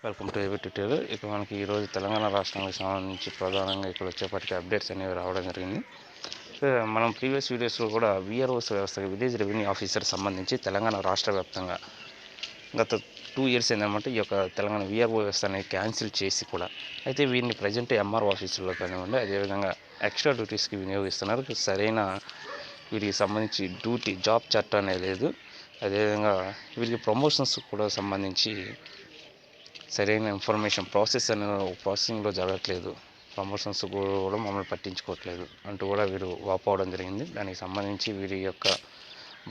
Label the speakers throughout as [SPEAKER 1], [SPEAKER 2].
[SPEAKER 1] Welcome to AB tutorial. ఇక మనకి ఈరోజు తెలంగాణ రాష్ట్రానికి సంబంధించి ప్రధానంగా ఇక్కడ వచ్చేప్పటికీ అప్డేట్స్ అనేవి రావడం జరిగింది. మనం ప్రీవియస్ వీడియోస్లో కూడా VROస్ వ్యవస్థ విలేజ్ రెవెన్యూ ఆఫీసర్ సంబంధించి తెలంగాణ రాష్ట్ర వ్యాప్తంగా గత 2 ఇయర్స్ ఏంటంటే ఈ యొక్క తెలంగాణ VRO వ్యవస్థ అనేది క్యాన్సిల్ చేసి కూడా అయితే వీరిని ప్రజెంట్ MRO ఆఫీసుల్లో కానివ్వండి, అదేవిధంగా ఎక్స్ట్రా డ్యూటీస్కి వినియోగిస్తున్నారు. సరైన వీరికి సంబంధించి జాబ్ చార్ట్ అనేది లేదు. అదేవిధంగా వీరికి ప్రమోషన్స్ కూడా సంబంధించి సరైన ఇన్ఫర్మేషన్ ప్రాసెసింగ్లో జరగట్లేదు. ప్రమోషన్స్ కూడా మమ్మల్ని పట్టించుకోవట్లేదు అంటూ కూడా వీరు వాపోవడం జరిగింది. దానికి సంబంధించి వీరి యొక్క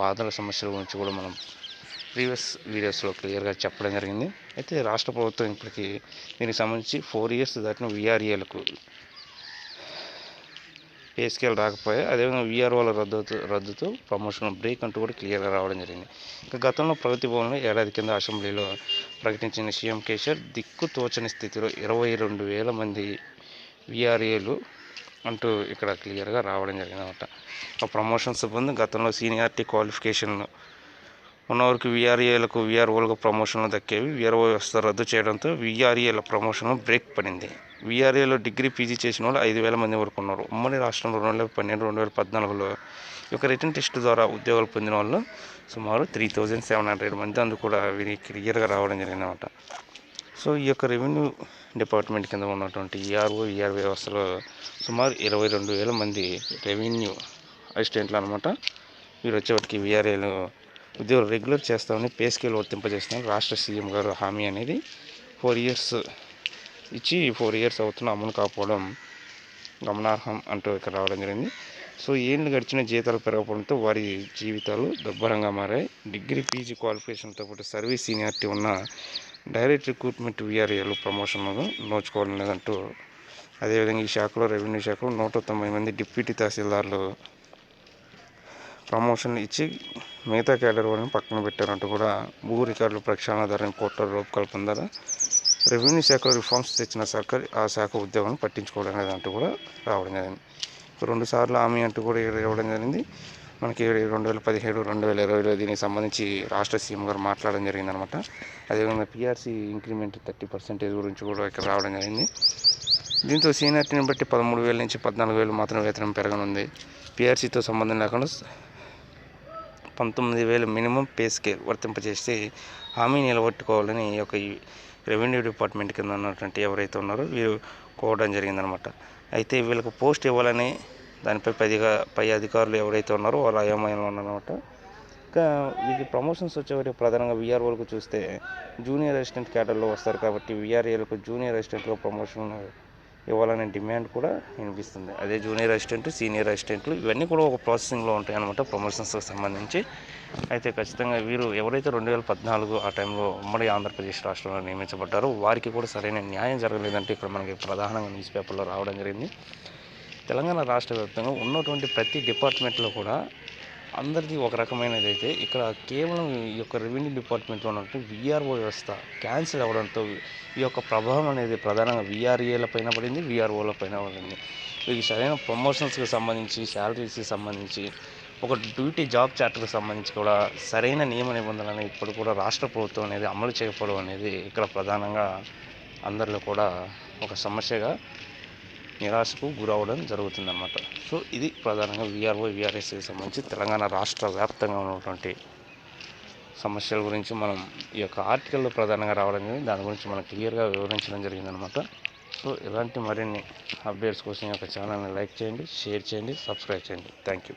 [SPEAKER 1] బాధల సమస్యల గురించి కూడా మనం ప్రీవియస్ వీడియోస్లో క్లియర్గా చెప్పడం జరిగింది. అయితే రాష్ట్ర ప్రభుత్వం ఇప్పటికీ దీనికి సంబంధించి 4 ఇయర్స్ దాటిన VRAలకు పే స్కేల్ రాకపోయాయి. అదేవిధంగా VROల రద్దుతో ప్రమోషన్ బ్రేక్ అంటూ కూడా క్లియర్గా రావడం జరిగింది. ఇక గతంలో ప్రగతి భవన్లో ఏడాది కింద అసెంబ్లీలో ప్రకటించిన సీఎం కేసీఆర్ దిక్కు తోచని స్థితిలో 22,000 మంది VRAలు అంటూ ఇక్కడ క్లియర్గా రావడం జరిగిందన్నమాట. ప్రమోషన్స్ పొంది గతంలో సీనియారిటీ క్వాలిఫికేషన్ ఉన్నవారికి VROలకు ప్రమోషన్లు దక్కేవి. VRO వ్యవస్థ రద్దు చేయడంతో VRAల ప్రమోషన్లు బ్రేక్ పడింది. VRAలో డిగ్రీ PG చేసిన వాళ్ళు 5,000 మంది వరకు ఉన్నారు. ఉమ్మడి రాష్ట్రంలో 2012, 2014లో ఈ యొక్క రిటర్న్ టెస్ట్ ద్వారా ఉద్యోగాలు పొందిన వాళ్ళు సుమారు 3,700 మంది అందుకు కూడా వీరికి క్లియర్గా రావడం జరిగిందన్నమాట. సో ఈ యొక్క రెవెన్యూ డిపార్ట్మెంట్ కింద ఉన్నటువంటి VRO వ్యవస్థలో సుమారు 22,000 మంది రెవెన్యూ అసిస్టెంట్లు అనమాట. వీరు వచ్చేవాటికి VRAలు ఉద్యోగులు రెగ్యులర్ చేస్తామని పే స్కేల్ వర్తింపజేస్తామని రాష్ట్ర సీఎం గారు హామీ అనేది 4 ఇయర్స్ ఇచ్చి 4 ఇయర్స్ అవుతున్న అమలు కాకపోవడం గమనార్హం అంటూ ఇక్కడ రావడం జరిగింది. సో ఏళ్ళు గడిచిన జీతాలు పెరగడంతో వారి జీవితాలు దుర్భరంగా మారాయి. డిగ్రీ PG క్వాలిఫికేషన్తో పాటు సర్వీస్ సీనియారిటీ ఉన్న డైరెక్ట్ రిక్రూట్మెంట్ VRAలు ప్రమోషన్లను నోచుకోవడం లేదంటూ, అదేవిధంగా ఈ శాఖలో రెవెన్యూ శాఖలో 190 మంది డిప్యూటీ తహసీల్దార్లు ప్రమోషన్ ఇచ్చి మిగతా క్యాడర్ వాళ్ళని పక్కన పెట్టారంటూ కూడా భూ రికార్డుల ప్రక్షాళన ధరని పోర్టల్ రూపకల్పన ద్వారా రెవెన్యూ శాఖలో రిఫార్మ్స్ తెచ్చిన సర్కారు ఆ శాఖ ఉద్యోగాన్ని పట్టించుకోవడం లేదంటూ కూడా రావడం జరిగింది. 2 సార్లు హామీ అంటూ కూడా ఇవ్వడం జరిగింది. మనకి 2017, 2020లో దీనికి సంబంధించి రాష్ట్ర సీఎం గారు మాట్లాడడం జరిగిందనమాట. అదేవిధంగా PRC ఇంక్రిమెంట్ 30% గురించి కూడా ఇక్కడ రావడం జరిగింది. దీంతో సీనియారిటీని బట్టి 13,000 నుంచి 14,000 మాత్రం వేతనం పెరగనుంది. PRCతో సంబంధం లేకుండా 19,000 మినిమం పే స్కేల్ వర్తింపజేసి హామీ నిలబెట్టుకోవాలని ఈ యొక్క రెవెన్యూ డిపార్ట్మెంట్ కింద ఉన్నటువంటి ఎవరైతే ఉన్నారో వీరు కోవడం జరిగిందనమాట. అయితే వీళ్ళకు పోస్ట్ ఇవ్వాలని దానిపై పై అధికారులు ఎవరైతే ఉన్నారో వాళ్ళు అయోమయంలో ఉన్నారనమాట. ఇంకా ఇది ప్రమోషన్స్ వచ్చేవారికి ప్రధానంగా VROలకు చూస్తే జూనియర్ అసిస్టెంట్ క్యాడర్లో వస్తారు కాబట్టి VRAలకు జూనియర్ అసిస్టెంట్లో ప్రమోషన్ ఇవ్వాలనే డిమాండ్ కూడా వినిపిస్తుంది. అదే జూనియర్ అసిస్టెంట్, సీనియర్ అసిస్టెంట్లు ఇవన్నీ కూడా ఒక ప్రాసెసింగ్లో ఉంటాయి అన్నమాట ప్రమోషన్స్కి సంబంధించి. అయితే ఖచ్చితంగా వీరు ఎవరైతే 2014 ఆ టైంలో ఉమ్మడి ఆంధ్రప్రదేశ్ రాష్ట్రంలో నియమించబడ్డారో వారికి కూడా సరైన న్యాయం జరగలేదంటే ఇక్కడ మనకి ప్రధానంగా న్యూస్ పేపర్లో రావడం జరిగింది. తెలంగాణ రాష్ట్ర వ్యాప్తంగా ఉన్నటువంటి ప్రతి డిపార్ట్మెంట్లో కూడా అందరికీ ఒక రకమైనది అయితే ఇక్కడ కేవలం ఈ యొక్క రెవెన్యూ డిపార్ట్మెంట్లో ఉన్నటువంటి VRO వ్యవస్థ క్యాన్సిల్ అవ్వడంతో ఈ యొక్క ప్రభావం అనేది ప్రధానంగా VRAల పైన పడింది, VROల పైన పడింది. వీరికి సరైన ప్రమోషన్స్కి సంబంధించి, శాలరీస్కి సంబంధించి, ఒక జాబ్ చార్ట్కి సంబంధించి కూడా సరైన నియమ నిబంధనలు ఇప్పుడు కూడా రాష్ట్ర ప్రభుత్వం అనేది అమలు చేయకపోవడం అనేది ఇక్కడ ప్రధానంగా అందరిలో కూడా ఒక సమస్యగా నిరాశకు గురవడం జరుగుతుందన్నమాట. సో ఇది ప్రధానంగా VRAస్కి సంబంధించి తెలంగాణ రాష్ట్ర వ్యాప్తంగా ఉన్నటువంటి సమస్యల గురించి మనం ఈ యొక్క ఆర్టికల్లో ప్రధానంగా రావడం జరిగింది. దాని గురించి మనం క్లియర్గా వివరించడం జరిగిందనమాట. సో ఇలాంటి మరిన్ని అప్డేట్స్ కోసం ఈ యొక్క ఛానల్ని లైక్ చేయండి, షేర్ చేయండి, సబ్స్క్రైబ్ చేయండి. Thank you.